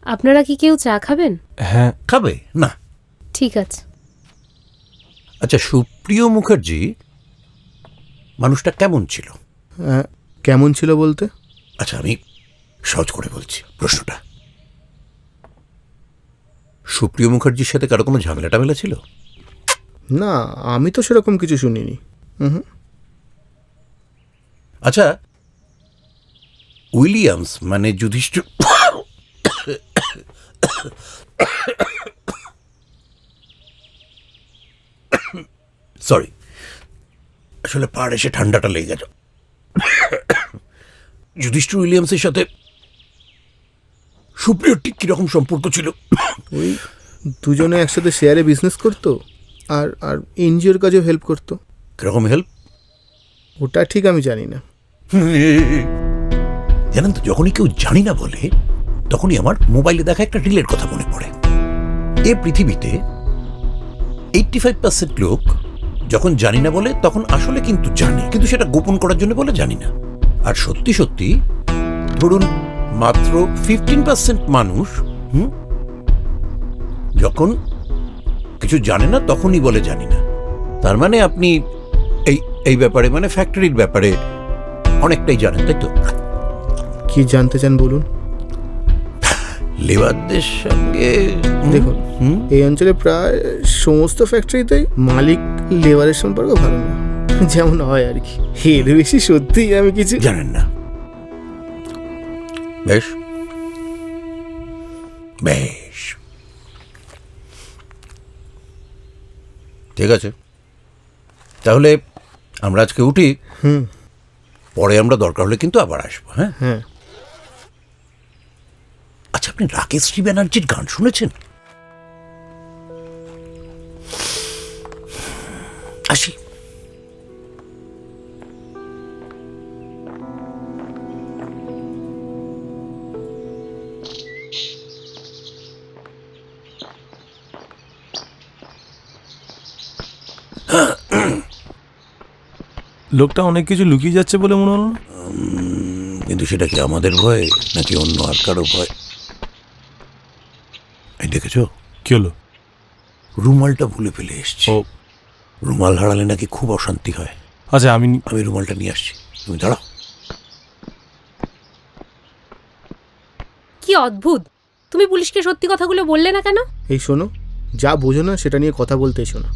আপনারা কি কেউ চা খাবেন? হ্যাঁ। খাবে না? ঠিক আছে। আচ্ছা, সুপ্রিয় মুখার্জি মানুষটা কেমন ছিল? কেমন ছিল বলতে? আচ্ছা, আমি সহজ করে বলছি প্রশ্নটা। সুপ্রিয় মুখার্জির সাথে কারো কোনো ঝামেলা টামেলা ছিল? না, আমি তো সেরকম কিছু শুনিনি। আচ্ছা, উইলিয়ামস মানে যুধিষ্ঠির, সরি, আসলে পাড় এসে ঠান্ডাটা লেগে গেছে। যুধিষ্ঠির উইলিয়ামসের সাথে সুপ্রিয়র ঠিক কিরকম সম্পর্ক ছিল? ওই দুজনে একসাথে শেয়ারে বিজনেস করতো, আর আর এনজিওর কাজেও হেল্প করতো। কিরকম হেল্প? ওটা ঠিক আমি জানি না। জানেন তো, যখনই কেউ জানি না বলে তখনই আমার মোবাইলে দেখা একটা রিলের কথা মনে পড়ে। এ পৃথিবীতে 85% লোক যখন জানি না বলে তখন আসলে কিন্তু জানে, কিন্তু সেটা গোপন করার জন্য বলে জানি না। আর সত্যি সত্যি ধরুন মাত্র 15% মানুষ যখন কিছু জানে না তখনই বলে জানি না। তার মানে আপনি এই ব্যাপারে, মানে ফ্যাক্টরির ব্যাপারে অনেকটাই জানেন, তাই তো? কি জানতে চান বলুন। লেবারদের সঙ্গে দেখুন, এই অঞ্চলে প্রায় সমস্ত ফ্যাক্টরিতেই মালিক লেবারের সম্পর্ক ভালো না, যেমন হয় আর কি। এর বেশি সত্যিই আমি কিছু জানেন না। বেশ বেশ, ঠিক আছে, তাহলে আমরা আজকে উঠি। পরে আমরা দরকার হলে কিন্তু আবার আসবো। হ্যাঁ হ্যাঁ। আচ্ছা, আপনি রাকেশশ্রী ব্যানার্জির গান শুনেছেন? আসি। লোকটা অনেক কিছু লুকিয়ে যাচ্ছে বলে মনে হলো না? কিন্তু সেটা কি আমাদের ভয় নাকি অন্য আর কারো ভয়? এই দেখেছো কি হলো? রুমালটা ভুলে ফেলে এসছি। ও, রুমাল হারালে নাকি খুব অশান্তি হয়। আচ্ছা আমি রুমালটা নিয়ে আসছি, তুমি দাঁড়াও। কি অদ্ভুত! তুমি পুলিশকে সত্যি কথাগুলো বললে না কেন? এই শোনো, যা বোঝো না সেটা নিয়ে কথা বলতে এসো না।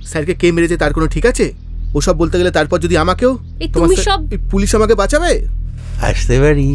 স্যারকে কে মেরেছে তার কোনো ঠিক আছে? ওসব বলতে গেলে তারপর যদি আমাকেও এই তুমি সব পুলিশ আমাকে বাঁচাবে? আসতে পারি।